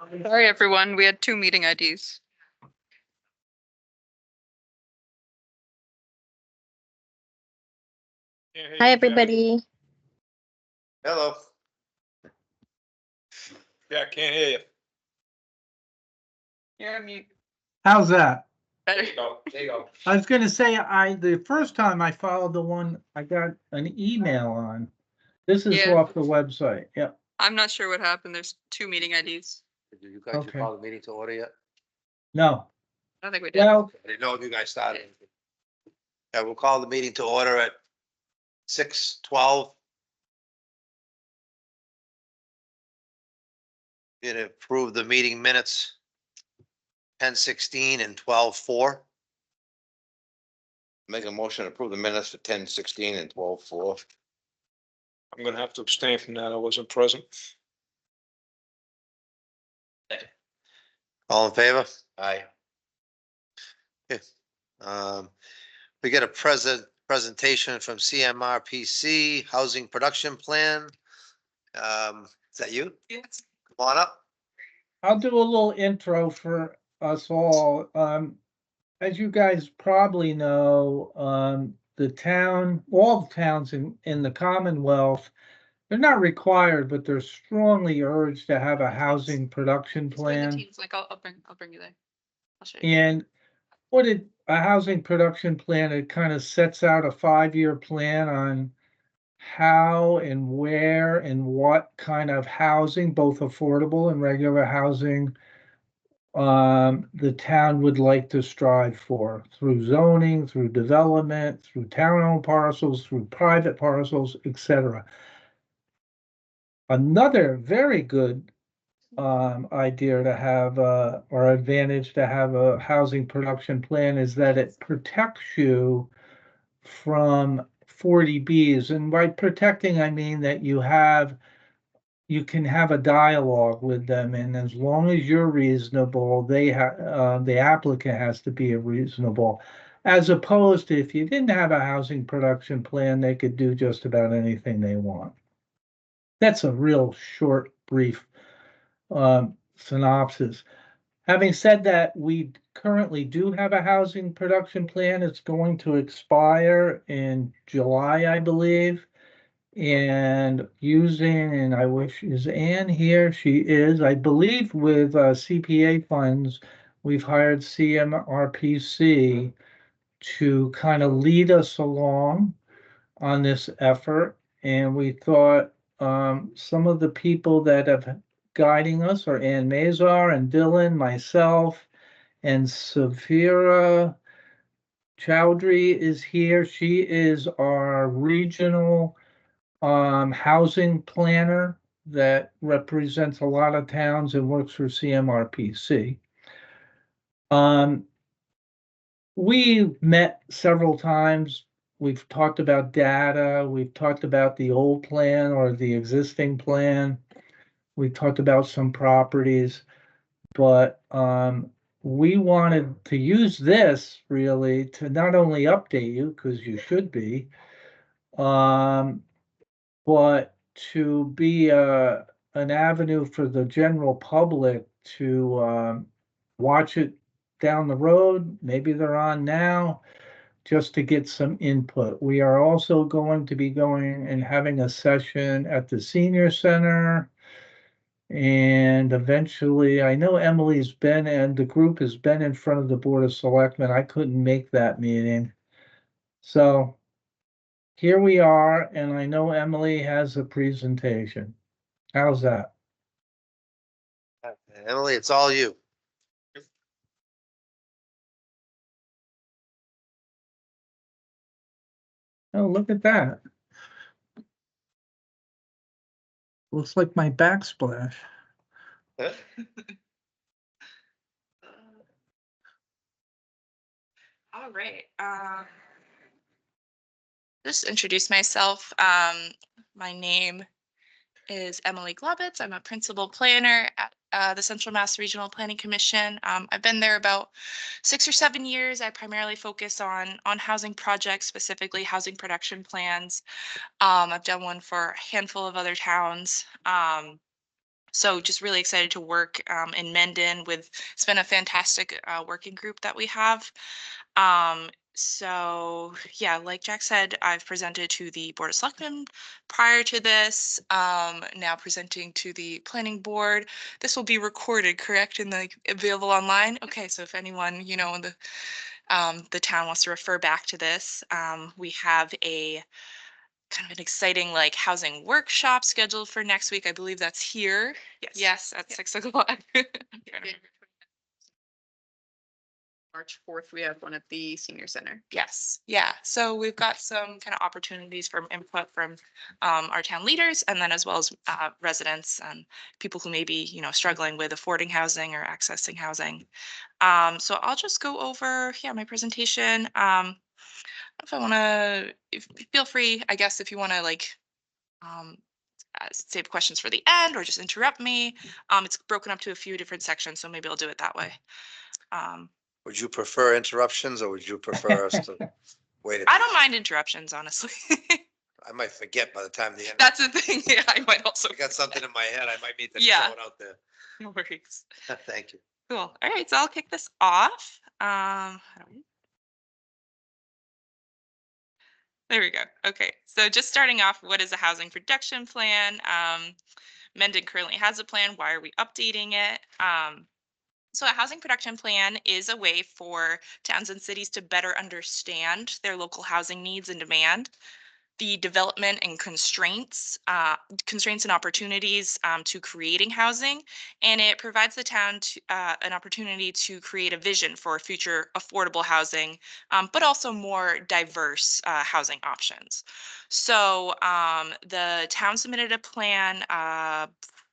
Sorry, everyone. We had two meeting IDs. Hi, everybody. Hello. Yeah, I can't hear you. You're on mute. How's that? Better. There you go. I was gonna say, the first time I followed the one, I got an email on. This is Yeah. off the website, yep. I'm not sure what happened. There's two meeting IDs. Did you guys Okay. call the meeting to order yet? No, I don't think we did. well, I didn't know if you guys started. Yeah, we'll call the meeting to order at 6:12. It approve the meeting minutes 10:16 and 12:04. Make a motion to approve the minutes for 10:16 and 12:04. I'm gonna have to abstain from that. I wasn't present. All in favor? Aye. Okay. We get a presentation from CMRPC Housing Production Plan. Is that you? Yes. Come on up. I'll do a little intro for us all. As you guys probably know, all the towns in the Commonwealth, they're not required, but they're strongly urged to have a housing production It's for the plan. teams. Like I'll bring you there. I'll show you. And a housing production plan, it kind of sets out a 5-year plan on how and where and what kind of housing, both affordable and regular housing, the town would like to strive for through zoning, through development, through town-owned parcels, through private parcels, etc. Another very good idea to have, or advantage to have a housing production plan is that it protects you from 40Bs. And by protecting, I mean that you can have a dialogue with them, and as long as you're reasonable, the applicant has to be reasonable. As opposed to if you didn't have a housing production plan, they could do just about anything they want. That's a real short, brief synopsis. Having said that, we currently do have a housing production plan. It's going to expire in July, I believe. And and I wish, is Ann here? She is, I believe with CPA funds, we've hired CMRPC to kind of lead us along on this effort. And we thought some of the people that have guiding us are Ann Mazar and Dylan, myself, and Safira Chowdhury is here. She is our regional housing planner that represents a lot of towns and works for CMRPC. We met several times. We've talked about data. We've talked about the old plan or the existing plan. We talked about some properties, but we wanted to use this really to not only update you, because you should be, but to be an avenue for the general public to watch it down the road. Maybe they're on now, just to get some input. We are also going to be going and having a session at the senior center. And eventually, I know Emily's been, and the group has been in front of the Board of Selectmen. I couldn't make that meeting. So here we are, and I know Emily has a presentation. How's that? Emily, it's all you. Oh, look at that. Looks like my backsplash. All right. Just introduce myself. My name is Emily Globitz. I'm a principal planner at the Central Mass Regional Planning Commission. I've been there about 6 or 7 years. I primarily focus on housing projects, specifically housing production plans. I've done one for a handful of other towns. So just really excited to work in Mendon with, it's been a fantastic working group that we have. So yeah, like Jack said, I've presented to the Board of Selectmen prior to this, now presenting to the planning board. This will be recorded, correct, and like available online? Okay, so if anyone, you know, in the town wants to refer back to this, we have a kind of an exciting like housing workshop scheduled for next week. I believe that's here. Yes, at 6 o'clock. I'm trying to remember. March 4th, we have one at the senior center. Yes, yeah. So we've got some kind of opportunities from input from our town leaders, and then as well as residents and people who may be, you know, struggling with affording housing or accessing housing. So I'll just go over, yeah, my presentation. If I want to, feel free, I guess, if you want to like um, save questions for the end or just interrupt me. It's broken up to a few different sections, so maybe I'll do it that way. Would you prefer interruptions or would you prefer us to wait? I don't mind interruptions, honestly. I might forget by the time the end. That's the thing. Yeah, I might also. I got something in my head. I might need to Yeah. throw it out there. No worries. Thank you. Cool. All right, so I'll kick this off. There we go. Okay, so just starting off, what is a housing production plan? Mendon currently has a plan. Why are we updating it? So a housing production plan is a way for towns and cities to better understand their local housing needs and demand, the development and constraints and opportunities to creating housing, and it provides the town an opportunity to create a vision for future affordable housing, but also more diverse housing options. So the town submitted a plan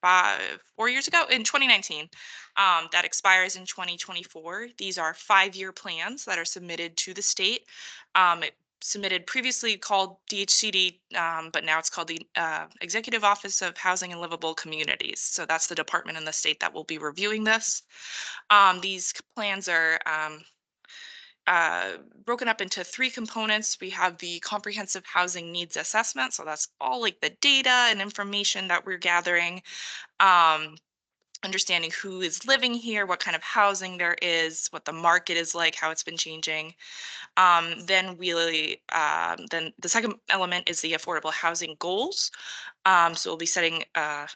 4 years ago in 2019 that expires in 2024. These are 5-year plans that are submitted to the state. It submitted previously called DHCD, but now it's called the Executive Office of Housing and Livable Communities. So that's the department in the state that will be reviewing this. These plans are broken up into 3 components. We have the comprehensive housing needs assessment. So that's all like the data and information that we're gathering. Understanding who is living here, what kind of housing there is, what the market is like, how it's been changing. Then then the second element is the affordable housing goals. So we'll be setting a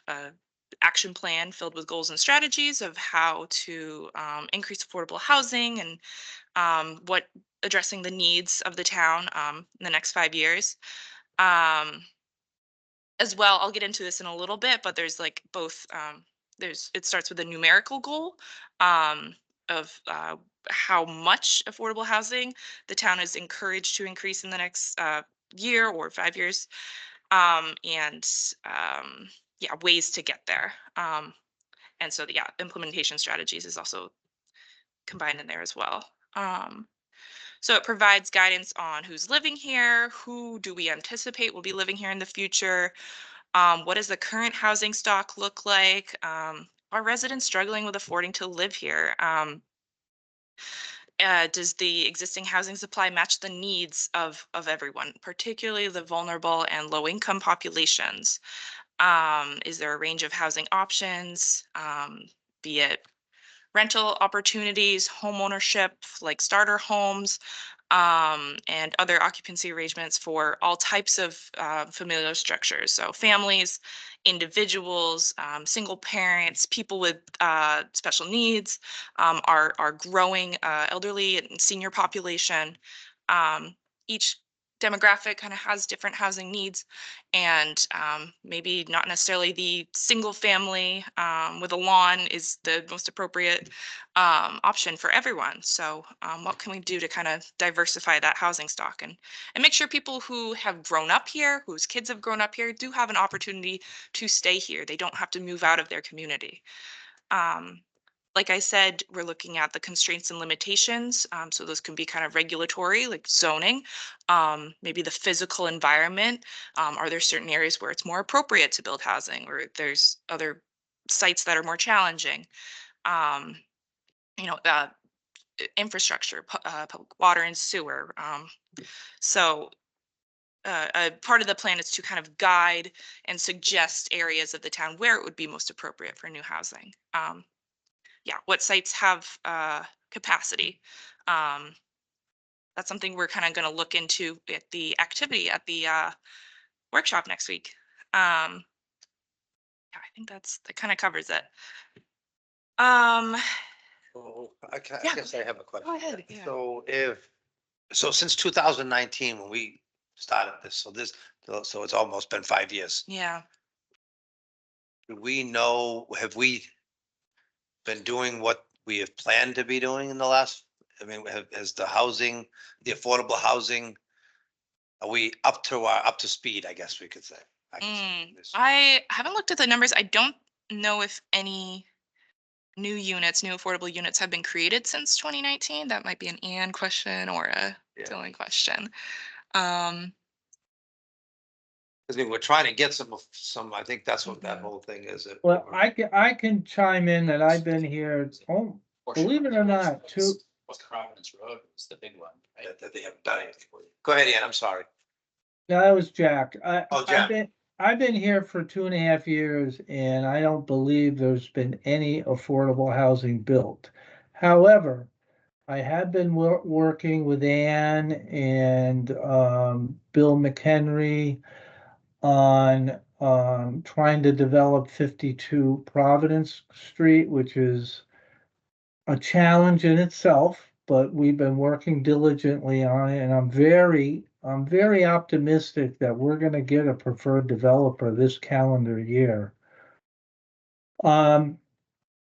action plan filled with goals and strategies of how to increase affordable housing and what addressing the needs of the town in the next 5 years. As well, I'll get into this in a little bit, but there's like both. It starts with a numerical goal of how much affordable housing the town is encouraged to increase in the next year or 5 years, and yeah, ways to get there. And so, yeah, implementation strategies is also combined in there as well. So it provides guidance on who's living here, who do we anticipate will be living here in the future, what does the current housing stock look like? Are residents struggling with affording to live here? Does the existing housing supply match the needs of everyone, particularly the vulnerable and low income populations? Is there a range of housing options, be it rental opportunities, home ownership, like starter homes, and other occupancy arrangements for all types of familial structures. So families, individuals, single parents, people with special needs, our growing elderly and senior population. Each demographic kind of has different housing needs, and maybe not necessarily the single family with a lawn is the most appropriate option for everyone. So what can we do to kind of diversify that housing stock and make sure people who have grown up here, whose kids have grown up here, do have an opportunity to stay here. They don't have to move out of their community. Like I said, we're looking at the constraints and limitations. So those can be kind of regulatory, like zoning, maybe the physical environment. Are there certain areas where it's more appropriate to build housing, or there's other sites that are more challenging? You know, infrastructure, public water and sewer. So part of the plan is to kind of guide and suggest areas of the town where it would be most appropriate for new housing. Yeah, what sites have capacity. That's something we're kind of going to look into at the activity at the workshop next week. Yeah, I think that kind of covers it. So I Yeah. guess I have a question. Go ahead, yeah. So since 2019, when we started this, so it's almost been 5 years. Yeah. Do we know, have we been doing what we have planned to be doing in the last, I mean, has the housing, the affordable housing, are we up to speed, I guess we could say? I could say this. I haven't looked at the numbers. I don't know if any new affordable units have been created since 2019. That might be an Ann question or a Yeah. Dylan question. I mean, we're trying to get some, I think that's what that whole thing is. Well, I can chime in that I've been here, oh, believe it or not, What's Providence Road is the big one. Right? That they haven't done anything for you. Go ahead, Ian, I'm sorry. no, that was Jack. Oh, Jack. I've been here for 2.5 years and I don't believe there's been any affordable housing built. However, I have been working with Ann and Bill McHenry on trying to develop 52 Providence Street, which is a challenge in itself, but we've been working diligently on it, and I'm very optimistic that we're gonna get a preferred developer this calendar year.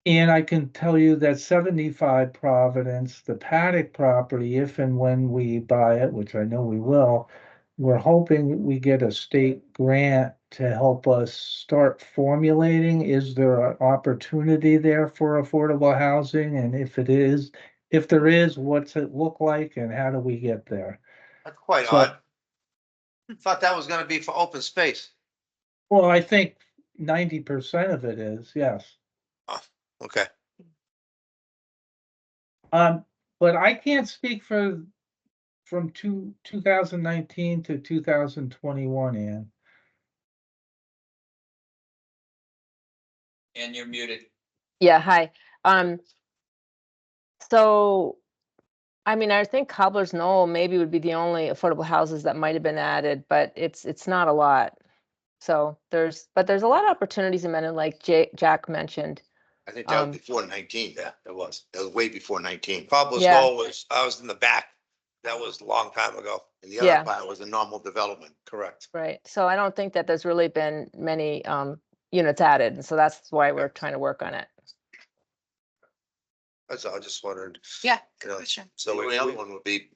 And I can tell you that 75 Providence, the Paddock property, if and when we buy it, which I know we will, we're hoping we get a state grant to help us start formulating. Is there an opportunity there for affordable housing? And if there is, what's it look like and how do we get there? That's quite So- odd. Thought that was gonna be for open space. Well, I think 90% of it is, yes. Okay. But I can't speak from 2019 to 2021, Ann. And you're muted. Yeah, hi. So, I mean, I think Cobbler's Knoll maybe would be the only affordable houses that might have been added, but it's not a lot. So there's a lot of opportunities in Mendon, like Jack mentioned. I think that Um, was before 19. Yeah, it was. That was way before 19. Cobbler's Yeah. Knoll I was in the back. That was a long time ago. And the Yeah. other part was a normal development. Correct. Right. So I don't think that there's really been many units added. And so that's why we're trying to work on it. That's all, I just wondered. Yeah. you know, Question. So So the other one would be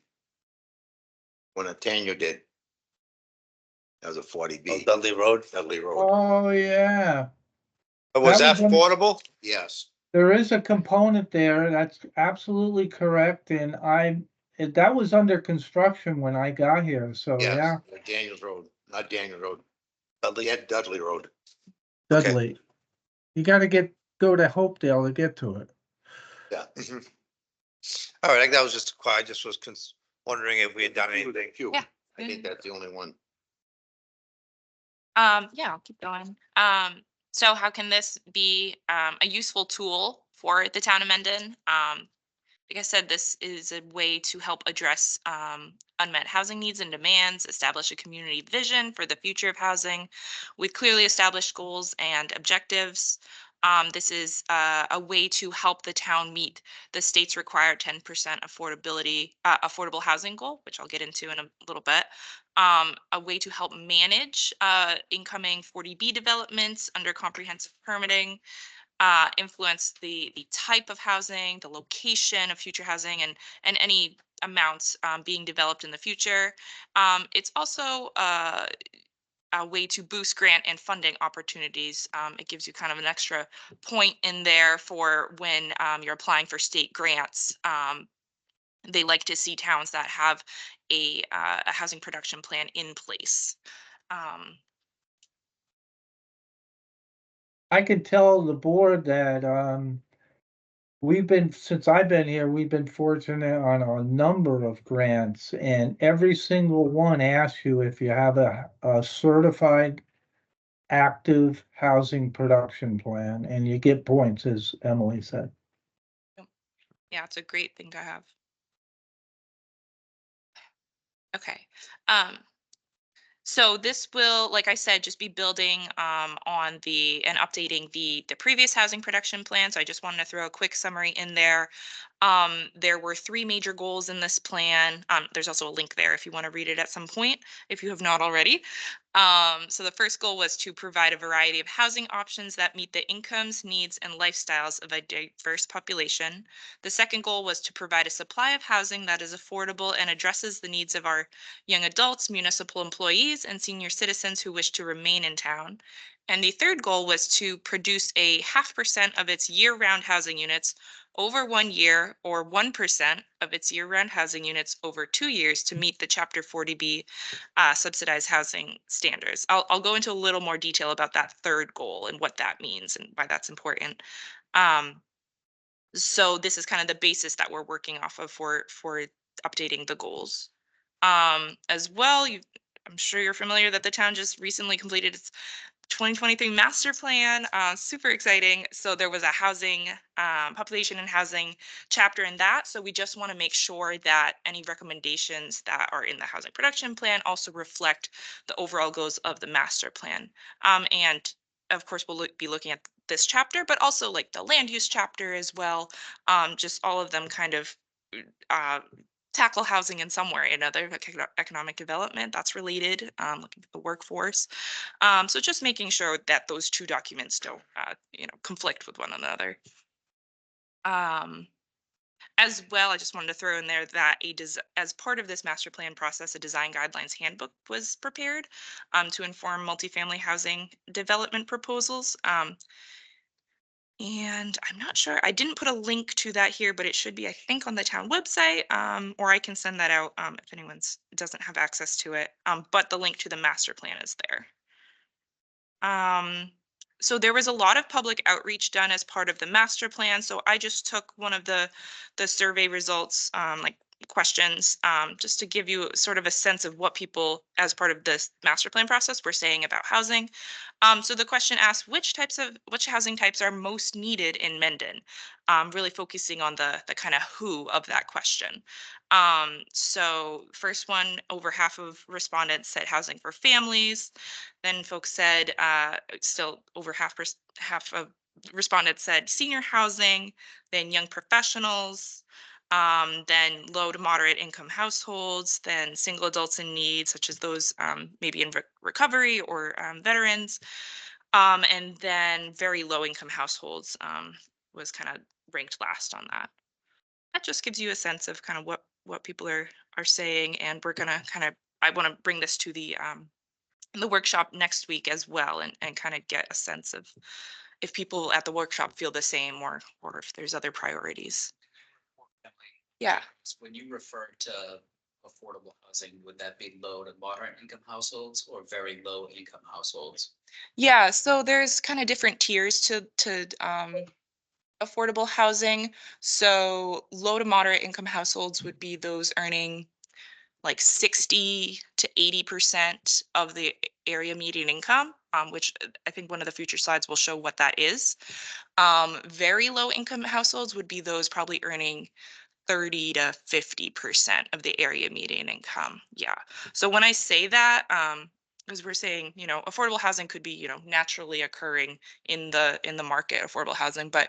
when Tanya did. That was a 40B. Dudley Road. Dudley Road. Oh, yeah. Was That that was affordable? Yes. There is a component there. That's absolutely correct. And that was under construction when I got here. So, Yes. yeah, Daniels Road, not Daniel Road. Dudley. Dudley Road. Okay. Dudley. You gotta go to Hopedale to get to it. Yeah. Mhm. All right, that was just, I just was wondering if we had done anything. Thank you. Yeah. I think that's the only one. Yeah, I'll keep going. So how can this be a useful tool for the town of Mendon? Like I said, this is a way to help address unmet housing needs and demands, establish a community vision for the future of housing with clearly established goals and objectives. This is a way to help the town meet the state's required 10% affordable housing goal, which I'll get into in a little bit. A way to help manage incoming 40B developments under comprehensive permitting, influence the type of housing, the location of future housing, and any amounts being developed in the future. It's also a way to boost grant and funding opportunities. It gives you kind of an extra point in there for when you're applying for state grants. They like to see towns that have a housing production plan in place. I can tell the board that since I've been here, we've been fortunate on a number of grants, and every single one asks you if you have a certified active housing production plan, and you get points, as Emily said. Yeah, it's a great thing to have. Okay. So this will, like I said, just be building on and updating the previous housing production plan. So I just wanted to throw a quick summary in there. There were 3 major goals in this plan. There's also a link there if you want to read it at some point, if you have not already. So the first goal was to provide a variety of housing options that meet the incomes, needs, and lifestyles of a diverse population. The second goal was to provide a supply of housing that is affordable and addresses the needs of our young adults, municipal employees, and senior citizens who wish to remain in town. And the third goal was to produce a 0.5% of its year-round housing units over 1 year or 1% of its year-round housing units over 2 years to meet the Chapter 40B subsidized housing standards. I'll go into a little more detail about that third goal and what that means and why that's important. So this is kind of the basis that we're working off of for updating the goals. As well, I'm sure you're familiar that the town just recently completed its 2023 master plan. Super exciting. So there was a housing, population and housing chapter in that. So we just want to make sure that any recommendations that are in the housing production plan also reflect the overall goals of the master plan. And of course, we'll be looking at this chapter, but also like the land use chapter as well. Just all of them kind of uh, tackle housing in some way or another, like economic development that's related, looking at the workforce. So just making sure that those 2 documents don't, conflict with one another. As well, I just wanted to throw in there that as part of this master plan process, a design guidelines handbook was prepared to inform multifamily housing development proposals. And I'm not sure, I didn't put a link to that here, but it should be, I think, on the town website, or I can send that out if anyone doesn't have access to it. But the link to the master plan is there. So there was a lot of public outreach done as part of the master plan. So I just took one of the survey results, like questions, just to give you sort of a sense of what people, as part of this master plan process, were saying about housing. So the question asked which housing types are most needed in Mendon, really focusing on the kind of who of that question. So first one, over half of respondents said housing for families. Then folks said, still over half of respondents said senior housing, then young professionals, then low to moderate income households, then single adults in need, such as those maybe in recovery or veterans, and then very low income households was kind of ranked last on that. That just gives you a sense of kind of what people are saying, and we're gonna I want to bring this to the workshop next week as well, and kind of get a sense of if people at the workshop feel the same, or if there's other priorities. Yeah. When you refer to affordable housing, would that be low to moderate income households or very low income households? Yeah, so there's kind of different tiers to affordable housing. So low to moderate income households would be those earning like 60 to 80% of the area median income, which I think one of the future slides will show what that is. Very low income households would be those probably earning 30 to 50% of the area median income. Yeah. So when I say that, because we're saying, affordable housing could be, naturally occurring in the market, affordable housing, but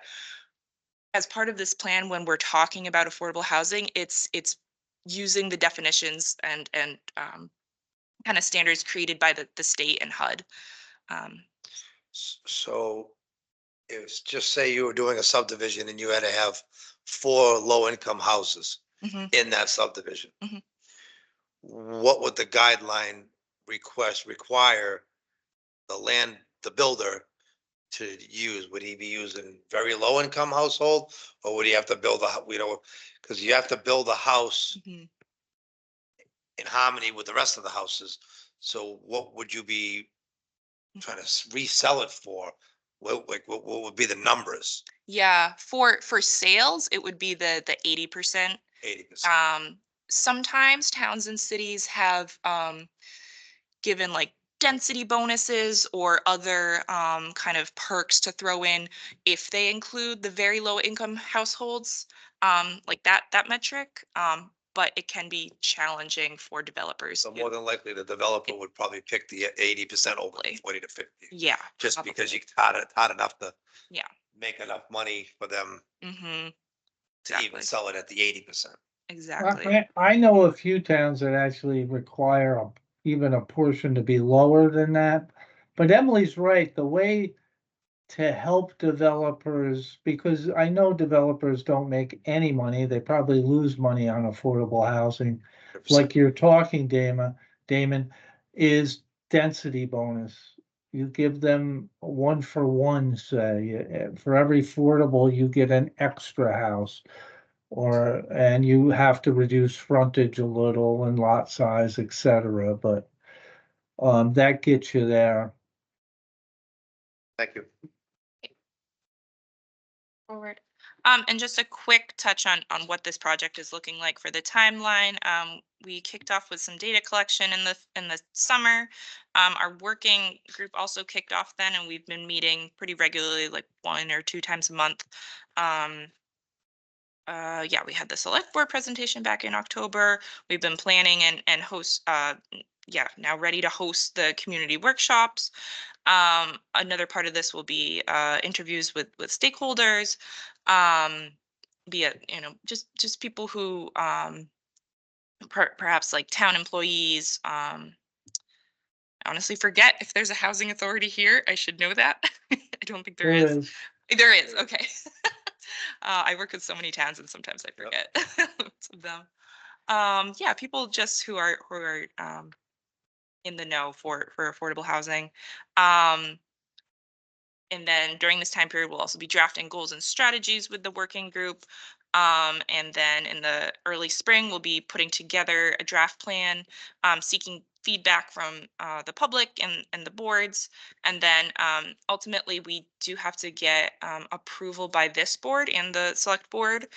as part of this plan, when we're talking about affordable housing, it's using the definitions and kind of standards created by the state and HUD. So it's just say you were doing a subdivision and you had to have 4 low-income houses Mhm. in that subdivision. Mhm. What would the guideline require the builder to use? Would he be using very low-income household, or would he have to build because you have to build a house Mhm. in harmony with the rest of the houses. So what would you be trying to resell it for? what would be the numbers? Yeah, for sales, it would be the 80%. 80%. Sometimes towns and cities have given like density bonuses or other kind of perks to throw in if they include the very low income households, like that metric. But it can be challenging for developers. So more than likely, the developer would probably pick the 80% over the Probably. 40 to 50. Yeah. Just because probably. you hard enough to. Yeah. Make enough money for them Mm-hmm. to even Exactly. sell it at the 80%. Exactly. I know a few towns that actually require even a portion to be lower than that. But Emily's right, the way to help developers, because I know developers don't make any money, they probably lose money on affordable housing. Like you're talking, Damon, is density bonus. You give them 1-for-1, say, for every affordable, you get an extra house. And you have to reduce frontage a little and lot size, et cetera, but that gets you there. Thank you. Forward. And just a quick touch on what this project is looking like for the timeline. We kicked off with some data collection in the summer. Our working group also kicked off then, and we've been meeting pretty regularly, like 1 or 2 times a month. Yeah, we had the select board presentation back in October. We've been planning and host, yeah, now ready to host the community workshops. Another part of this will be interviews with stakeholders, be it, just people who perhaps like town employees. I honestly forget if there's a housing authority here. I should know that. I don't think there is. There is, okay. I work with so many towns and sometimes I forget some of them. Yeah, people just who are in the know for affordable housing. And then during this time period, we'll also be drafting goals and strategies with the working group. And then in the early spring, we'll be putting together a draft plan, seeking feedback from the public and the boards. And then ultimately, we do have to get approval by this board and the select board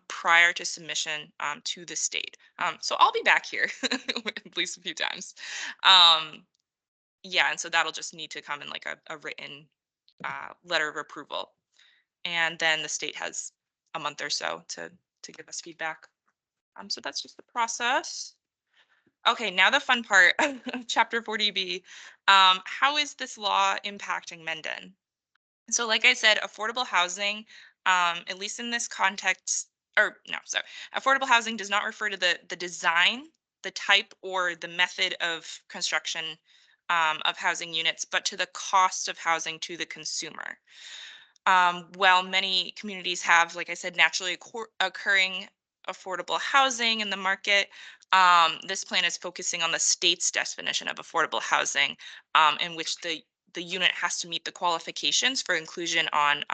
prior to submission to the state. So I'll be back here at least a few times. Yeah, and so that'll just need to come in like a written letter of approval. And then the state has a month or so to give us feedback. So that's just the process. Okay, now the fun part of Chapter 40B. How is this law impacting Mendon? So like I said, affordable housing, at least in this context, or no, sorry, affordable housing does not refer to the design, the type, or the method of construction of housing units, but to the cost of housing to the consumer. While many communities have, like I said, naturally occurring affordable housing in the market, this plan is focusing on the state's definition of affordable housing, in which the unit has to meet the qualifications for inclusion on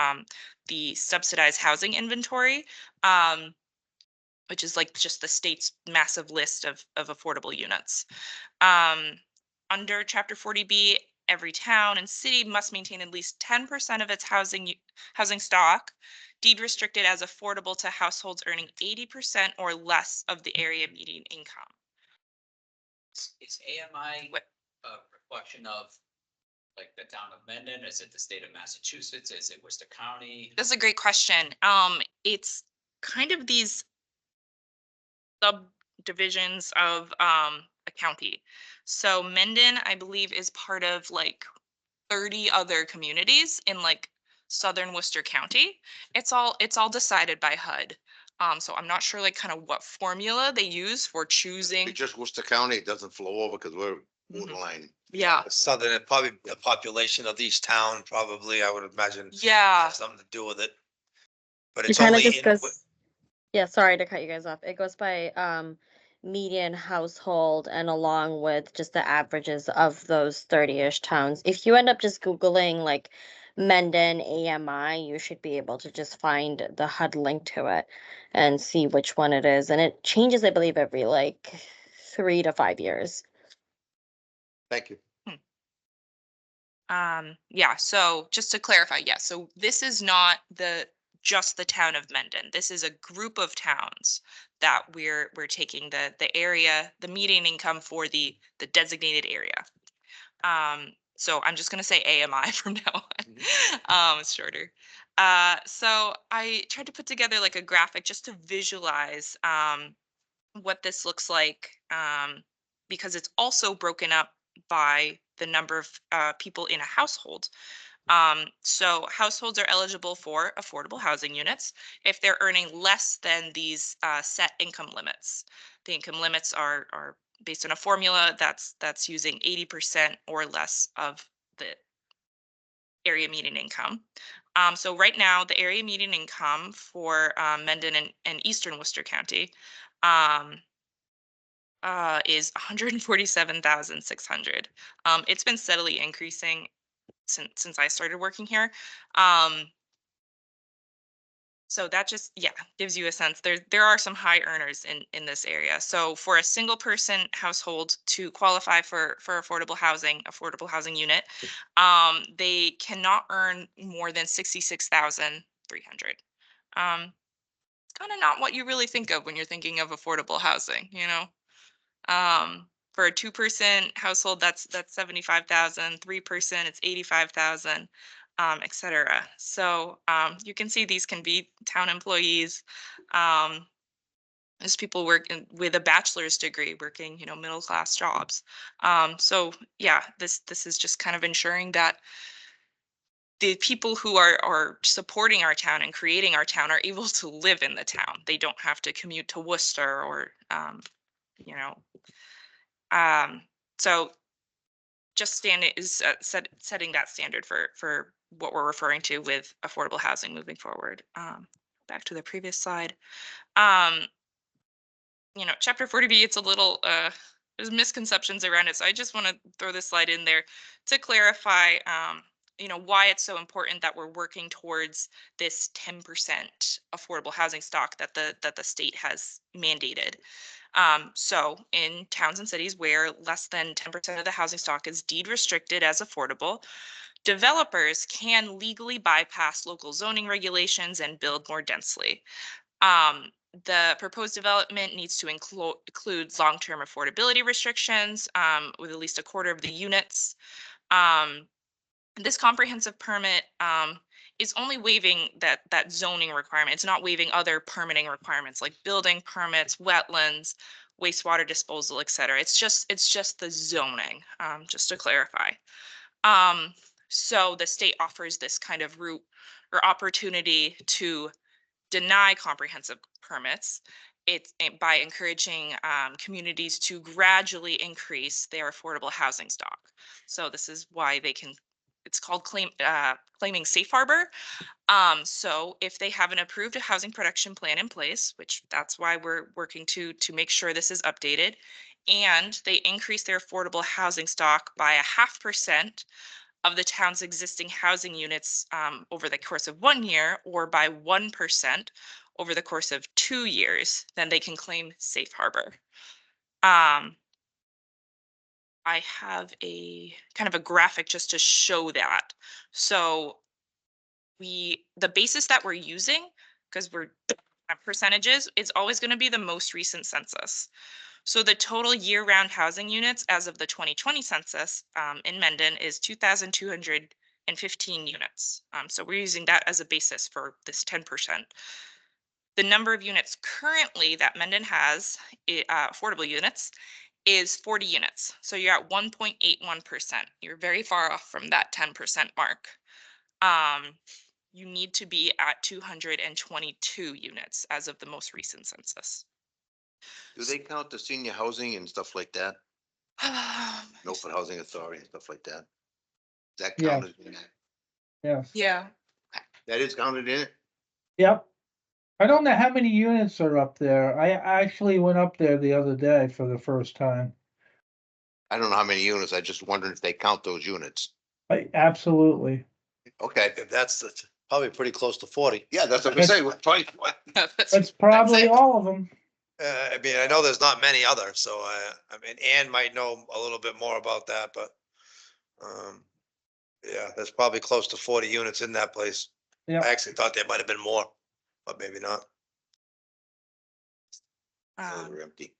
the subsidized housing inventory, which is like just the state's massive list of affordable units. Under Chapter 40B, every town and city must maintain at least 10% of its housing stock deed restricted as affordable to households earning 80% or less of the area median income. Is AMI a reflection of like the town of Mendon? Is it the state of Massachusetts? Is it Worcester County? That's a great question. It's kind of these subdivisions of a county. So Mendon, I believe, is part of like 30 other communities in like southern Worcester County. It's all decided by HUD. So I'm not sure like kind of what formula they use for choosing. It's just Worcester County, it doesn't flow over because we're Mhm. borderline. Yeah. Southern, probably the population of each town, probably, I would imagine. Yeah. Has something to do with it. But It it's kind of only just goes, yeah, sorry to cut you guys off. It goes by median household and along with just the averages of those 30-ish towns. If you end up just Googling like Mendon AMI, you should be able to just find the HUD link to it and see which one it is. And it changes, I believe, every like 3 to 5 years. Thank you. Yeah, so just to clarify, yes, so this is not just the town of Mendon. This is a group of towns that we're taking the area, the median income for the designated area. So I'm just gonna say AMI from now on. It's shorter. So I tried to put together like a graphic just to visualize what this looks like, because it's also broken up by the number of people in a household. So households are eligible for affordable housing units if they're earning less than these set income limits. The income limits are based on a formula that's using 80% or less of the area median income. So right now, the area median income for Mendon and Eastern Worcester County is 147,600. It's been steadily increasing since I started working here. So that just, yeah, gives you a sense. There are some high earners in this area. So for a single person household to qualify for affordable housing unit, they cannot earn more than 66,300. It's kind of not what you really think of when you're thinking of affordable housing, you know? For a 2-person household, that's 75,000, 3-person, it's 85,000, et cetera. So you can see these can be town employees, as people working with a bachelor's degree, working, you know, middle class jobs. So yeah, this is just kind of ensuring that the people who are supporting our town and creating our town are able to live in the town. They don't have to commute to Worcester or you know. So just setting that standard for what we're referring to with affordable housing moving forward. Back to the previous slide. You know, Chapter 40B, it's a little, there's misconceptions around it. So I just want to throw this slide in there to clarify, you know, why it's so important that we're working towards this 10% affordable housing stock that the state has mandated. So in towns and cities where less than 10% of the housing stock is deed restricted as affordable, developers can legally bypass local zoning regulations and build more densely. The proposed development needs to include long-term affordability restrictions with at least a quarter of the units. This comprehensive permit is only waiving that zoning requirement. It's not waiving other permitting requirements like building permits, wetlands, wastewater disposal, et cetera. It's just the zoning, just to clarify. So the state offers this kind of route or opportunity to deny comprehensive permits. It's by encouraging communities to gradually increase their affordable housing stock. So this is why they can, it's called claiming safe harbor. So if they have an approved housing production plan in place, which that's why we're working to make sure this is updated, and they increase their affordable housing stock by 0.5% of the town's existing housing units over the course of 1 year, or by 1% over the course of 2 years, then they can claim safe harbor. I have a kind of a graphic just to show that. So the basis that we're using, because we're percentages, it's always going to be the most recent census. So the total year-round housing units as of the 2020 census in Mendon is 2,215 units. So we're using that as a basis for this 10%. The number of units currently that Mendon has, affordable units, is 40 units. So you're at 1.81%. You're very far off from that 10% mark. You need to be at 222 units as of the most recent census. Do they count the senior housing and stuff like that? Milford Housing Authority and stuff like that? Is that Yeah. counted in that? Yes. Yeah. That is counted in it? Yep. I don't know how many units are up there. I actually went up there the other day for the first time. I don't know how many units. I just wondered if they count those units. Absolutely. Okay. That's probably pretty close to 40. Yeah, that's what I'm saying. What? It's probably all of them. I mean, I know there's not many others, so I mean, Ann might know a little bit more about that, but Yeah, that's probably close to 40 units in that place. Yeah. I actually thought there might have been more, but maybe not. Those Um, were empty.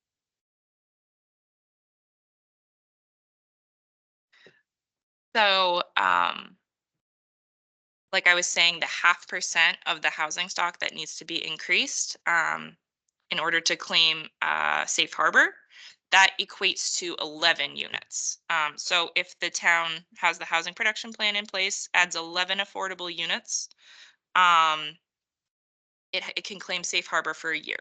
So, like I was saying, the 0.5% of the housing stock that needs to be increased, in order to claim, safe harbor, that equates to 11 units. So if the town has the housing production plan in place, adds 11 affordable units, um, it can claim safe harbor for a year.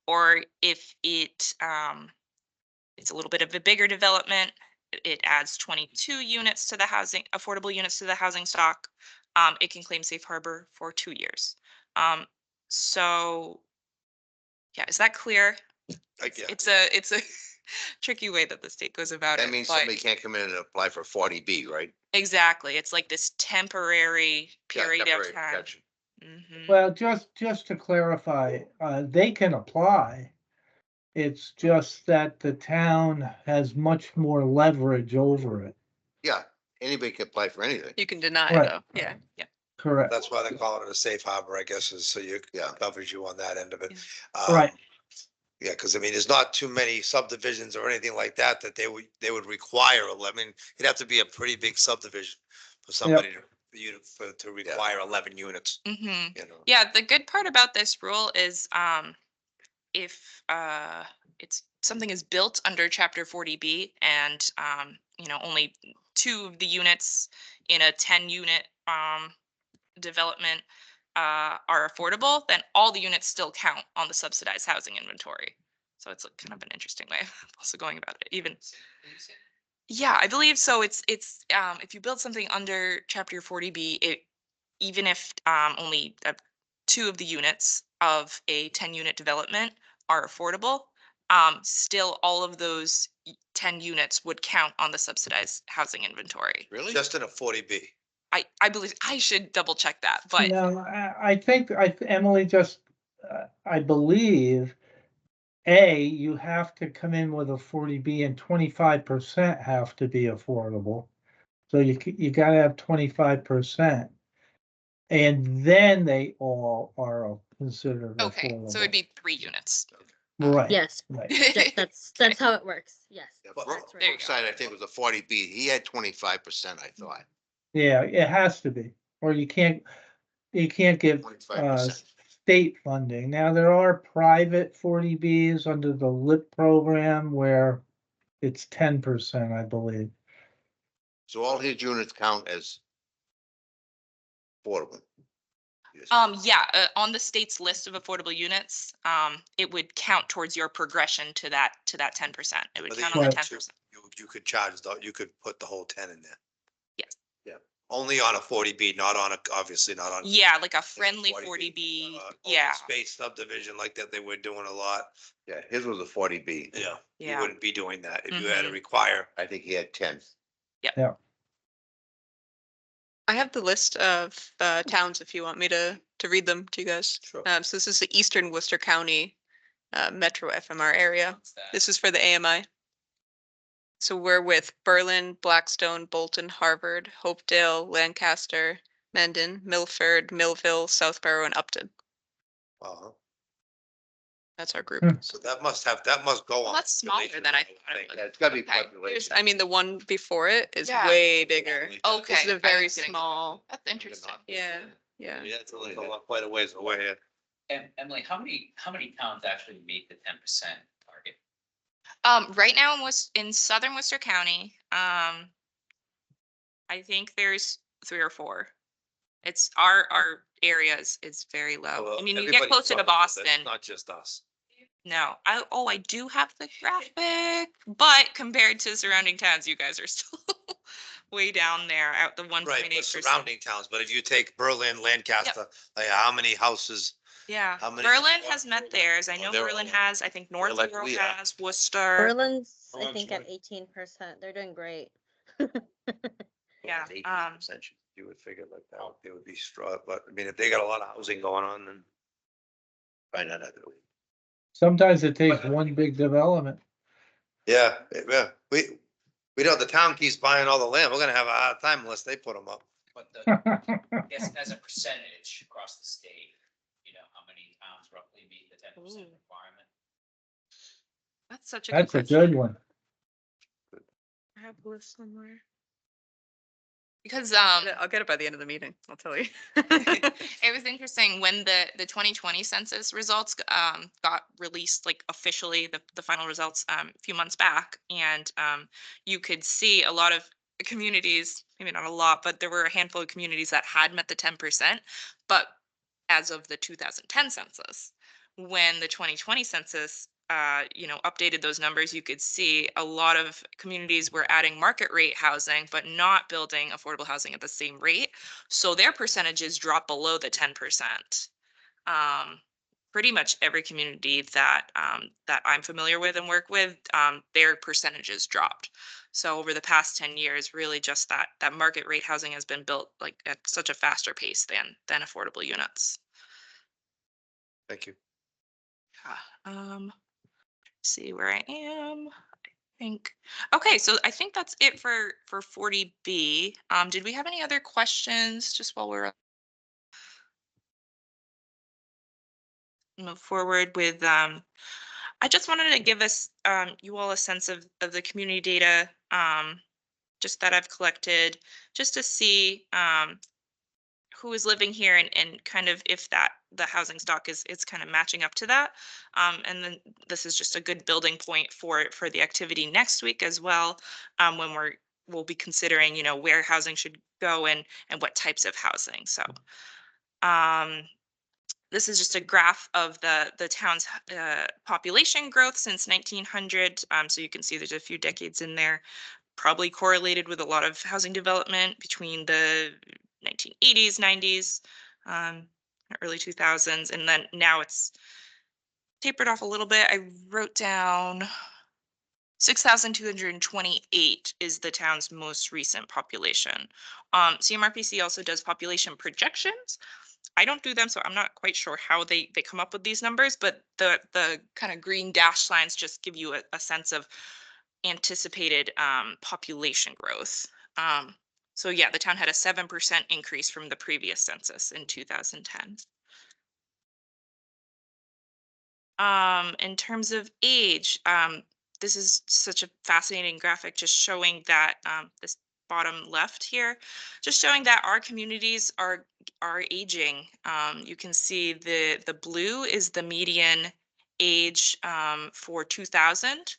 Or if it's a little bit of a bigger development, it adds 22 units to the housing, affordable units to the housing stock. It can claim safe harbor for 2 years. So, yeah, is that clear? Yeah. It's a tricky way that the state goes about it. That means but somebody can't come in and apply for 40B, right? Exactly, it's like this temporary Yeah, period temporary of time. protection. Mhm. Well, just to clarify, they can apply. It's just that the town has much more leverage over it. Yeah, anybody can apply for anything. You can deny Right. though, yeah. Correct. That's why they call it a safe harbor, I guess, is so you, Yeah. covers you on that end of it. Right. Yeah, because I mean, there's not too many subdivisions or anything like that they would require. I mean, it'd have to be a pretty big subdivision for somebody to require 11 units, Mhm. you know? Yeah, the good part about this rule is, if it's something is built under chapter 40B and only 2 of the units in a 10 unit development are affordable, then all the units still count on the subsidized housing inventory. So it's kind of an interesting way of also going about it. Even yeah, I believe so. It's if you build something under chapter 40B, it even if only 2 of the units of a 10 unit development are affordable, still all of those 10 units would count on the subsidized housing inventory. Really? Just in a 40B. I believe I should double check that, but No, I think, Emily, just, I believe, you have to come in with a 40B and 25% have to be affordable. So you gotta have 25%. And then they all are considered okay, so it'd affordable. be 3 units. Right. Yes, Right. that's how it works. Yes. Yeah, But- Brooke- That's right. There you go. Brookside, I think was a 40B. He had 25%, I thought. Yeah, it has to be, or you can't get 25%. state funding. Now, there are private 40Bs under the LIP program where it's 10%, I believe. So all his units count as affordable. Yes. Yeah, on the state's list of affordable units, it would count towards your progression to that 10%. It would But count you on the Right. 10%. You could charge, you could put the whole 10 in there. Yes. Yeah, only on a 40B, not on obviously not on. Yeah, like a friendly 40B. 40B. Open Yeah. Space subdivision like that, they were doing a lot. Yeah, his was a 40B. Yeah. You Yeah. wouldn't be doing that if you had to Mhm. require. I think he had 10. I have the list of towns if you want me to read them to you guys. Sure. So this is the Eastern Worcester County Metro FMR area. What's that? This is for the AMI. So we're with Berlin, Blackstone, Bolton, Harvard, Hopedale, Lancaster, Mendon, Milford, Millville, Southborough, and Upton. Uh-huh. That's our group. Hmm. So that must go Well, on. that's smaller population, than I would thought it think. was. Yeah, it's gotta be Okay. population. I mean, the one before it is Yeah. way bigger. Okay. This is a I very was getting- small. That's interesting. Yeah, yeah. Yeah, it's quite a ways away here. Emily, how many towns actually meet the 10% target? Right now in southern Worcester County, I think there's 3 or 4. It's our area is very low. Well, I mean, you everybody get closer to struggles with it, Boston. Not just us. No, I do have the graphic, but compared to surrounding towns, you guys are still way down there at the 1.8%. Right, but surrounding towns, but if you take Berlin, Lancaster, like how many houses? Yeah, how many- Berlin has met theirs. I know they're Berlin all- has, I think like Northborough we are. has, Worcester. Berlin's, Oh, I I'm think, at sorry. 18%. They're doing great. Yeah, 18%, you would figure like that, they would be strong, but I mean, if they got a lot of housing going on, then. Probably not that. Sometimes it takes one big development. Yeah, yeah, We know the town keeps buying all the land. We're gonna have a hard time unless they put them up. But I guess as a percentage across the state, you know, how many towns roughly meet the 10% Ooh. requirement? That's such a good That's a question. good one. I have the list somewhere. Because I'll get it by the end of the meeting. I'll tell you. it was interesting when the 2020 census results got released, like officially the final results a few months back, and you could see a lot of communities, maybe not a lot, but there were a handful of communities that had met the 10%. But as of the 2010 census, when the 2020 census updated those numbers, you could see a lot of communities were adding market rate housing, but not building affordable housing at the same rate. So their percentages dropped below the 10%. Pretty much every community that I'm familiar with and work with, their percentages dropped. So over the past 10 years, really just that market rate housing has been built like at such a faster pace than affordable units. Thank you. See where I am. I think, okay, so I think that's it for 40B. Did we have any other questions just while we're move forward with, I just wanted to give us, you all a sense of the community data, just that I've collected, just to see, who is living here and kind of if the housing stock is kind of matching up to that. And then this is just a good building point for the activity next week as well, when we'll be considering, where housing should go and what types of housing. So this is just a graph of the town's population growth since 1900. So you can see there's a few decades in there, probably correlated with a lot of housing development between the 1980s, 90s, early 2000s, and then now it's tapered off a little bit. I wrote down 6,228 is the town's most recent population. CMRPC also does population projections. I don't do them, so I'm not quite sure how they come up with these numbers, but the kind of green dash lines just give you a sense of anticipated population growth. So yeah, the town had a 7% increase from the previous census in 2010. In terms of age, this is such a fascinating graphic, just showing that this bottom left here, just showing that our communities are aging. You can see the blue is the median age for 2000.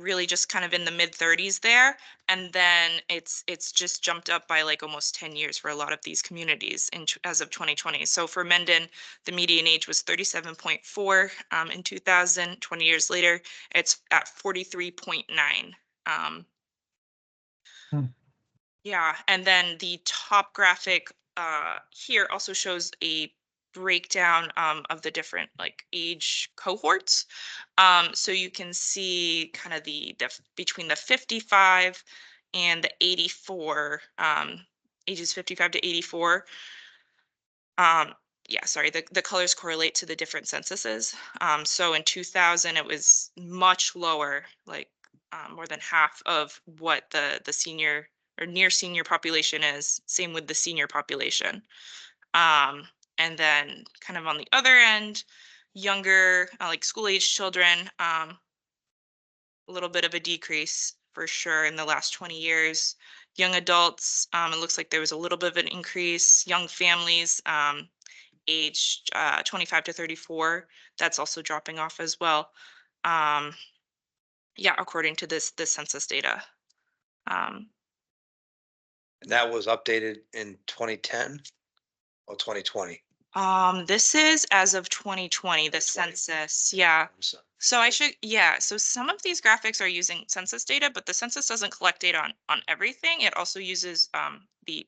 Really just kind of in the mid 30s there, and then it's just jumped up by like almost 10 years for a lot of these communities as of 2020. So for Mendon, the median age was 37.4 in 2000. 20 years later, it's at 43.9. Yeah, and then the top graphic here also shows a breakdown of the different like age cohorts. So you can see kind of the between the 55 and the 84, ages 55 to 84. Yeah, sorry, the colors correlate to the different censuses. So in 2000, it was much lower, like more than half of what the senior or near senior population is. Same with the senior population. And then kind of on the other end, younger, like school age children, a little bit of a decrease for sure in the last 20 years. Young adults, it looks like there was a little bit of an increase. Young families, aged 25 to 34, that's also dropping off as well. Yeah, according to this census data. And that was updated in 2010 or 2020? This is as of 2020, the 2020. census, yeah. So so some of these graphics are using census data, but the census doesn't collect data on everything. It also uses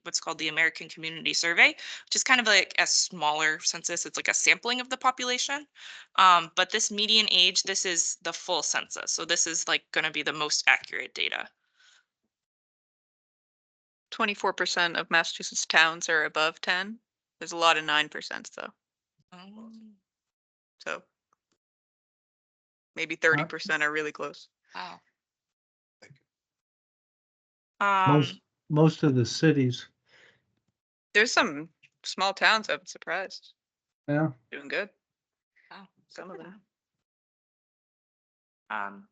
what's called the American Community Survey, which is kind of like a smaller census. It's like a sampling of the population. But this median age, this is the full census. So this is like going to be the most accurate data. 24% of Massachusetts towns are above 10. There's a lot of 9% though. So maybe 30% are really close. Wow. Most of the cities, There's some small towns, I'm surprised, yeah. doing good. Wow. Some of them.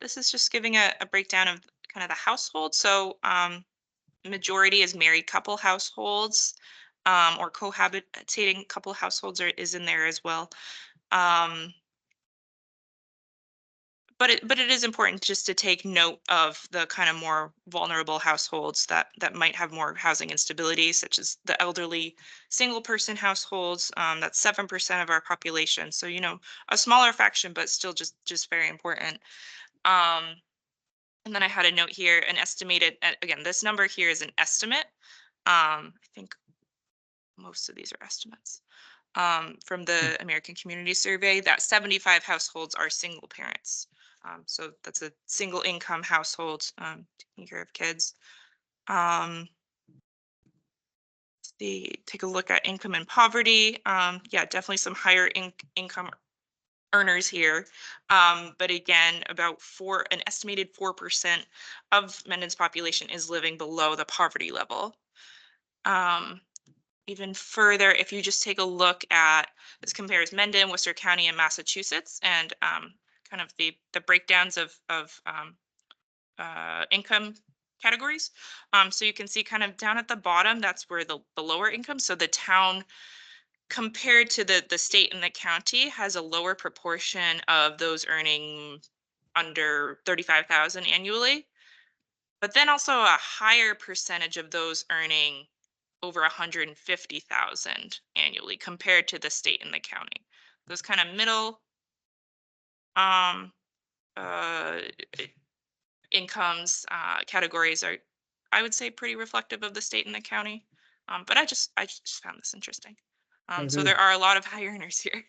This is just giving a breakdown of kind of the household. So majority is married couple households, or cohabitating couple households is in there as well. But it is important just to take note of the kind of more vulnerable households that might have more housing instability, such as the elderly single person households. That's 7% of our population. So, you know, a smaller fraction, but still just very important. And then I had a note here, an estimated, again, this number here is an estimate. I think most of these are estimates. From the American Community Survey, that 75 households are single parents. So that's a single income household, taking care of kids. Take a look at income and poverty. Yeah, definitely some higher income earners here. But again, about an estimated 4% of Mendon's population is living below the poverty level. Even further, if you just take a look at, this compares Mendon, Worcester County, and Massachusetts, and kind of the breakdowns of income categories. So you can see kind of down at the bottom, that's where the lower income, so the town compared to the state and the county has a lower proportion of those earning under 35,000 annually, but then also a higher percentage of those earning over 150,000 annually compared to the state and the county. Those kind of middle incomes categories are, I would say, pretty reflective of the state and the county. But I just found this interesting. So there are a lot of high earners here.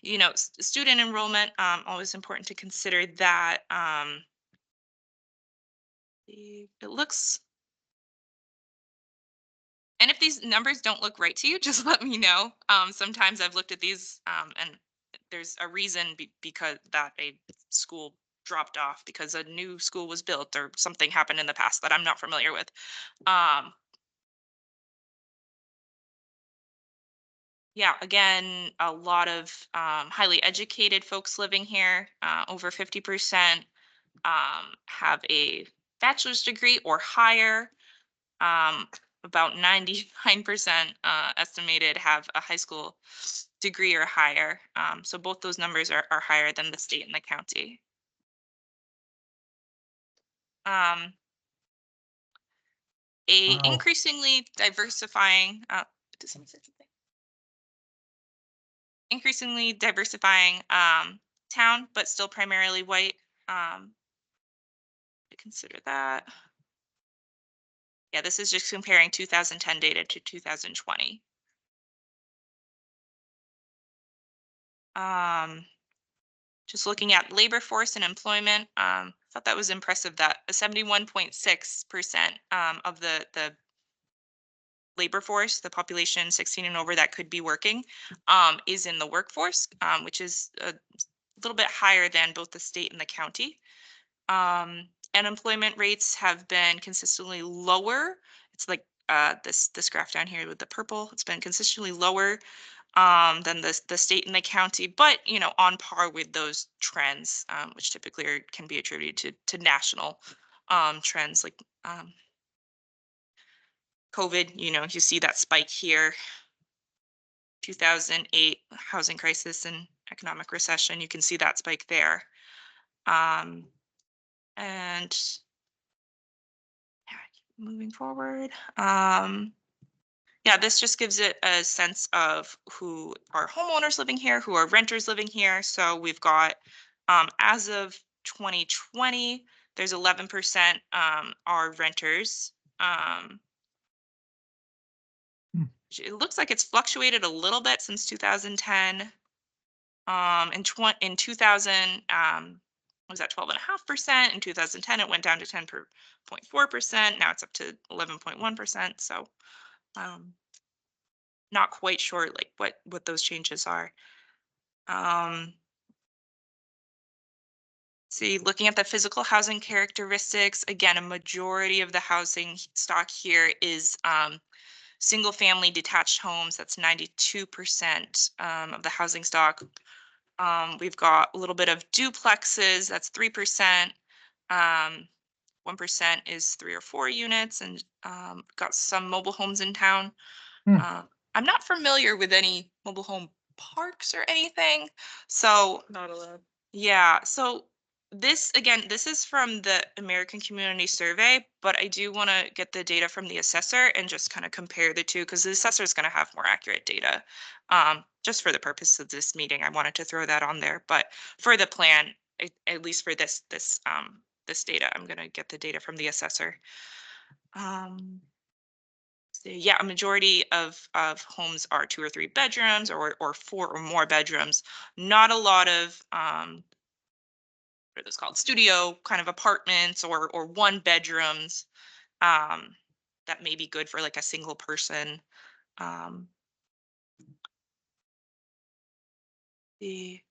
You know, student enrollment, always important to consider that. It looks, and if these numbers don't look right to you, just let me know. Sometimes I've looked at these and there's a reason because that a school dropped off because a new school was built or something happened in the past that I'm not familiar with. Yeah, again, a lot of highly educated folks living here. Over 50% have a bachelor's degree or higher. About 99% estimated have a high school degree or higher. So both those numbers are higher than the state and the county. Wow. Increasingly diversifying, does someone say something? Increasingly diversifying town, but still primarily white. Consider that. Yeah, this is just comparing 2010 data to 2020. Just looking at labor force and employment, thought that was impressive that 71.6% of the labor force, the population 16 and over that could be working, is in the workforce, which is a little bit higher than both the state and the county. Unemployment rates have been consistently lower. It's like this graph down here with the purple. It's been consistently lower than the state and the county, but you know, on par with those trends, which typically can be attributed to national trends like COVID. You know, you see that spike here, 2008 housing crisis and economic recession. You can see that spike there, and yeah, moving forward. Yeah, this just gives it a sense of who are homeowners living here, who are renters living here. So we've got, as of 2020, there's 11% are renters. It looks like it's fluctuated a little bit since 2010. In 2000, was at 12.5%. In 2010, it went down to 10.4%. Now it's up to 11.1%. So not quite sure like what those changes are. See, looking at the physical housing characteristics, again, a majority of the housing stock here is single-family detached homes. That's 92% of the housing stock. We've got a little bit of duplexes. That's 3%. 1% is 3 or 4 units, and got some mobile homes in town. Hmm. I'm not familiar with any mobile home parks or anything, so Not allowed. yeah, so this, again, this is from the American Community Survey, but I do want to get the data from the assessor and just kind of compare the two, because the assessor is going to have more accurate data. Just for the purpose of this meeting, I wanted to throw that on there, but for the plan, at least for this data, I'm going to get the data from the assessor. So yeah, a majority of homes are 2 or 3 bedrooms, or 4 or more bedrooms. Not a lot of what are those called, studio kind of apartments, or 1 bedrooms that may be good for like a single person. The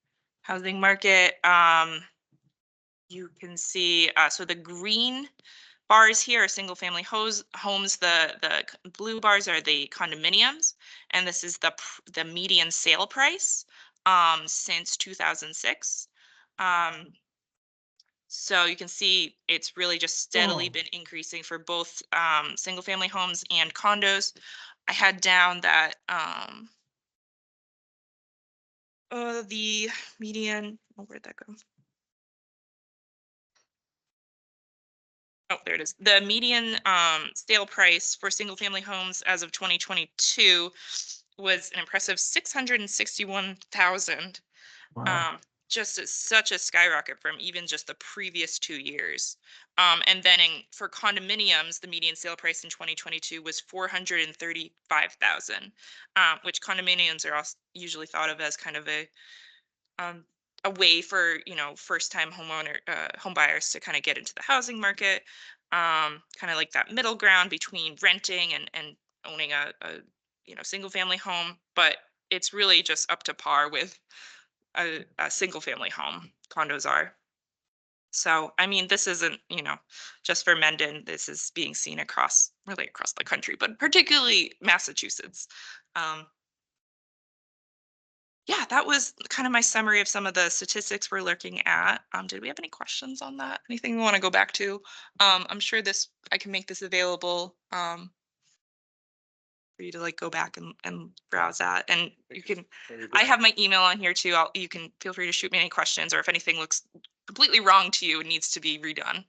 housing market, you can see, so the green bars here are single family homes. The blue bars are the condominiums, and this is the median sale price since 2006. So you can see it's really just steadily been increasing for both single family homes and condos. I had down that the median, oh, where'd that go? Oh, there it is. The median sale price for single family homes as of 2022 was an impressive 661,000. Wow. Just such a skyrocket from even just the previous 2 years. And then for condominiums, the median sale price in 2022 was 435,000, which condominiums are also usually thought of as kind of a way for, first time homeowner, home buyers to kind of get into the housing market. Kind of like that middle ground between renting and owning a single family home, but it's really just up to par with a single family home. Condos are. So, I mean, this isn't, just for Mendon, this is being seen across the country, but particularly Massachusetts. Yeah, that was kind of my summary of some of the statistics we're looking at. Did we have any questions on that? Anything we want to go back to? I'm sure I can make this available for you to like go back and browse that. And you can, I have my email on here too. You can feel free to shoot me any questions, or if anything looks completely wrong to you and needs to be redone.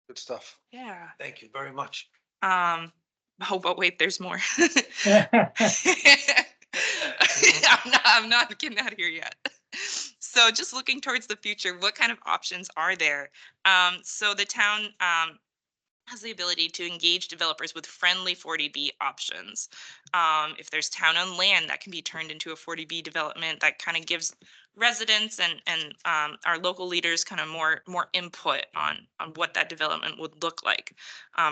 Good stuff. Yeah. Thank you very much. Oh, but wait, there's more. I'm not getting out of here yet. So just looking towards the future, what kind of options are there? So the town has the ability to engage developers with friendly 40B options. If there's town-owned land that can be turned into a 40B development, that kind of gives residents and our local leaders kind of more input on what that development would look like,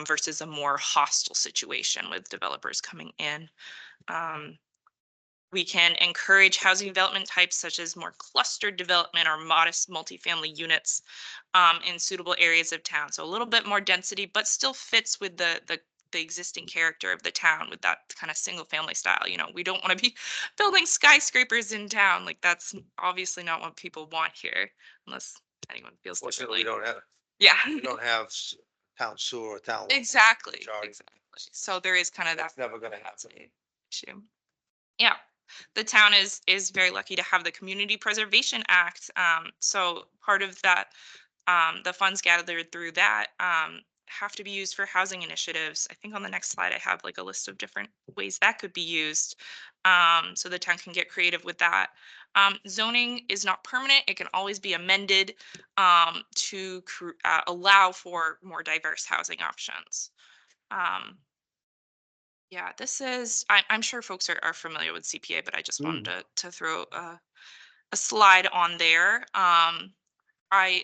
versus a more hostile situation with developers coming in. We can encourage housing development types such as more clustered development or modest multifamily units in suitable areas of town. So a little bit more density, but still fits with the existing character of the town, with that kind of single family style. We don't want to be building skyscrapers in town. Like, that's obviously not what people want here, unless anyone feels Fortunately, differently. we Yeah, don't have town sewer or town. exactly. Majority. Exactly. So there is kind of that That's never gonna happen. issue. Yeah, the town is very lucky to have the Community Preservation Act. So part of that, the funds gathered through that have to be used for housing initiatives. I think on the next slide I have like a list of different ways that could be used. So the town can get creative with that. Zoning is not permanent. It can always be amended to allow for more diverse housing options. Yeah, this is, I'm sure folks are familiar with CPA, but I just wanted to throw a slide on there.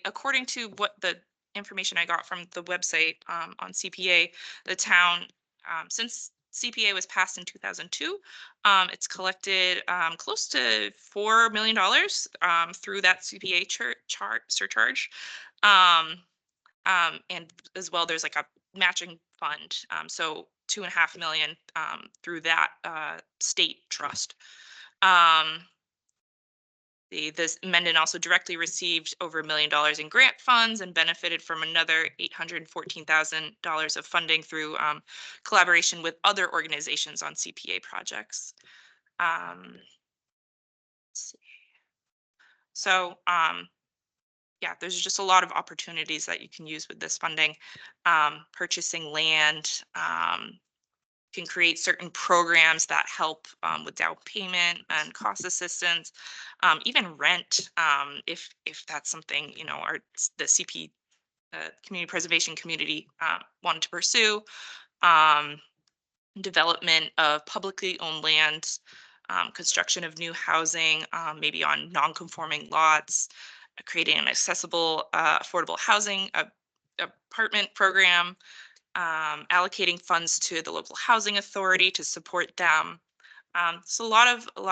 According to what the information I got from the website on CPA, the town, since CPA was passed in 2002. It's collected close to $4 million through that CPA surcharge. And as well, there's like a matching fund. So 2.5 million through that state trust. This Mendon also directly received over $1 million in grant funds and benefited from another $814,000 of funding through collaboration with other organizations on CPA projects. Let's see. So yeah, there's just a lot of opportunities that you can use with this funding. Purchasing land, can create certain programs that help with down payment and cost assistance, even rent, if that's something, you know, the CP community preservation community wanted to pursue. Development of publicly owned land, construction of new housing, maybe on non-conforming lots, creating an accessible, affordable housing apartment program, allocating funds to the local housing authority to support them. So a lot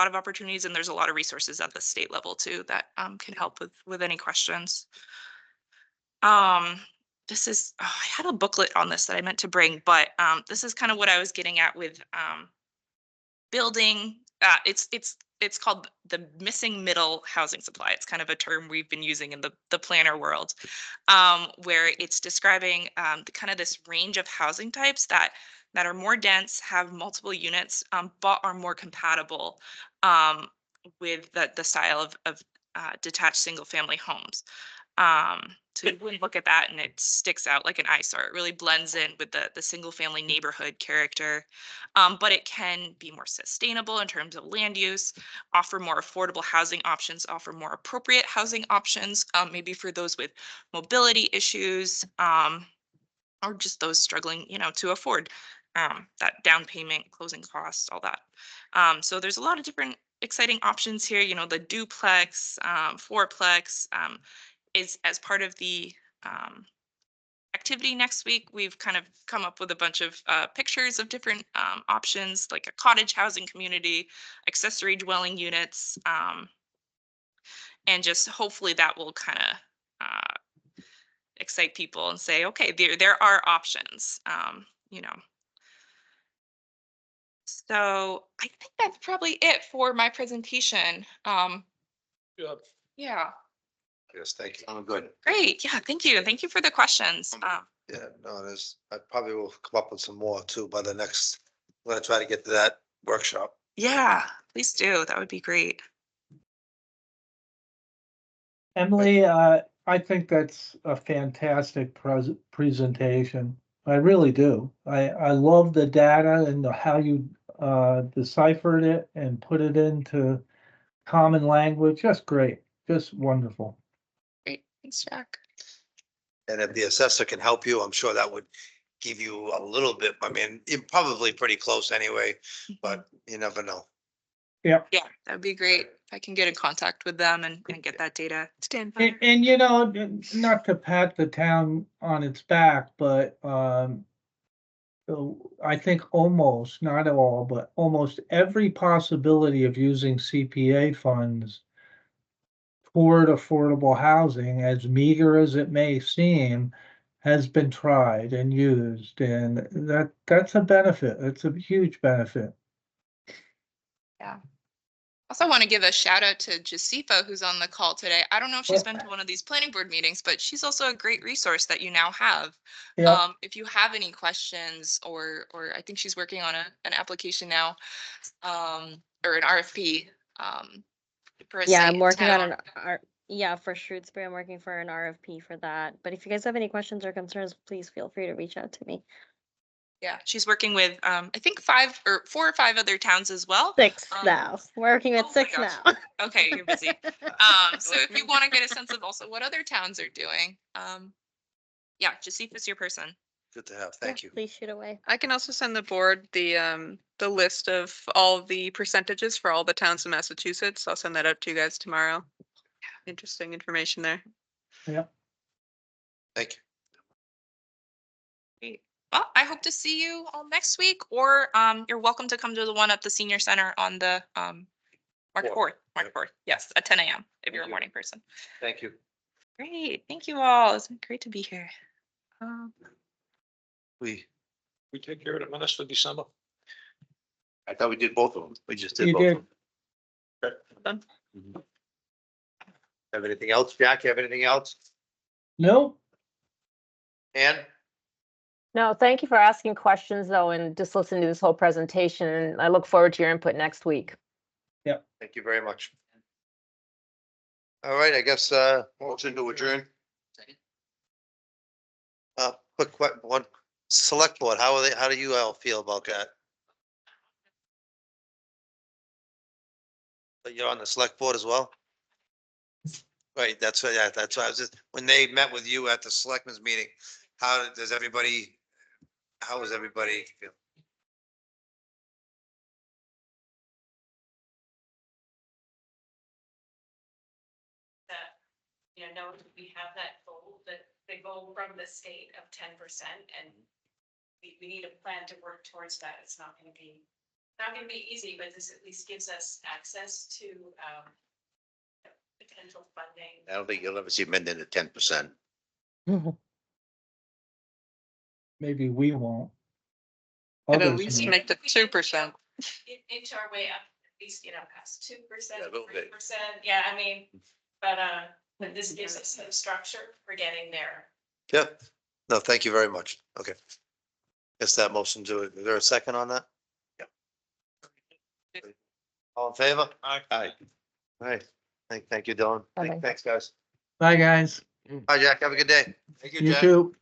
of opportunities, and there's a lot of resources at the state level too that can help with any questions. This is, I had a booklet on this that I meant to bring, but this is kind of what I was getting at with building. It's called the missing middle housing supply. It's kind of a term we've been using in the planner world, where it's describing kind of this range of housing types that are more dense, have multiple units, but are more compatible with the style of detached single family homes. So you would look at that and it sticks out like an eyesore. It really blends in with the single family neighborhood character, but it can be more sustainable in terms of land use, offer more affordable housing options, offer more appropriate housing options, maybe for those with mobility issues, or just those struggling, you know, to afford that down payment, closing costs, all that. So there's a lot of different exciting options here. You know, the duplex, fourplex, is as part of the activity next week. We've kind of come up with a bunch of pictures of different options, like a cottage housing community, accessory dwelling units, and just hopefully that will kind of excite people and say, okay, there are options, you know. So I think that's probably it for my presentation. Yeah. Yeah. Yes, thank you. I'm good. Great. Yeah, thank you. Thank you for the questions. Yeah, no, there's, I probably will come up with some more too by the next, I'm gonna try to get to that workshop. Yeah, please do. That would be great. Emily, I think that's a fantastic presentation. I really do. I love the data and how you deciphered it and put it into common language. Just great. Just wonderful. Great. Thanks, Jack. And if the assessor can help you, I'm sure that would give you a little bit, I mean, you're probably pretty close anyway, but you never know. Yeah, that'd be great if I can get in contact with them and get that data. Stand by. And you know, not to pat the town on its back, but I think almost, not all, but almost every possibility of using CPA funds toward affordable housing, as meager as it may seem, has been tried and used, and that's a benefit. It's a huge benefit. Yeah. Also want to give a shout out to Jasifa, who's on the call today. I don't know if she's been to one of these planning board meetings, but she's also a great resource that you now have. Yeah. If you have any questions or I think she's working on an application now, or an RFP, for a Yeah, site I'm in working on town. yeah, for Shrewsbury, I'm working for an RFP for that. But if you guys have any questions or concerns, please feel free to reach out to me. Yeah, she's working with, I think 4 or 5 other towns as well. 6 now. Working with oh my 6 gosh. now. Okay, you're busy. So if you want to get a sense of also what other towns are doing, yeah, Jasifa's your person. Good to have. Thank Yeah, you. please shoot away. I can also send the board the list of all the percentages for all the towns in Massachusetts. I'll send that out to you guys tomorrow. Interesting information there. Yeah. Thank you. Great. well, I hope to see you all next week, or you're welcome to come to the one at the senior center on the March 4th. March 4th, yes, at 10 a.m. if you're a you. morning person. Thank you. Great, thank you all. It's been great to be here. We We take care of the minutes for December. I thought we did both of them. we just did You both of did. them. Mhm. Have anything else, Jack? You have anything else? No, Ann? No, thank you for asking questions though, and just listening to this whole presentation. And I look forward to your input next week. Thank you very much. All right, I guess, Motion to adjourn. Second. one, select board, how do you all feel about that? But you're on the select board as well? Right, that's what, yeah, that's why I was just, when they met with you at the selectmen's meeting, how was everybody feel? That, we have that goal, that the goal from the state of 10%, and we need a plan to work towards that. It's not gonna be easy, but this at least gives us access to, potential funding. I don't think you'll ever see Mendon at 10%. maybe we won't. And at Others least may. make the 2%. Inch our way up, at least, past 2%, Yeah, a little bit. 3%, but this gives us some structure for getting there. Yeah, no, thank you very much. Okay. Guess that motion to it. Is there a second on that? Yeah. All in favor? Aye. Aye. All right. Thank you, Dylan. Bye-bye. Thanks, guys. Bye, guys. Bye, Jack. Have a good day. Thank you, You Jack. too.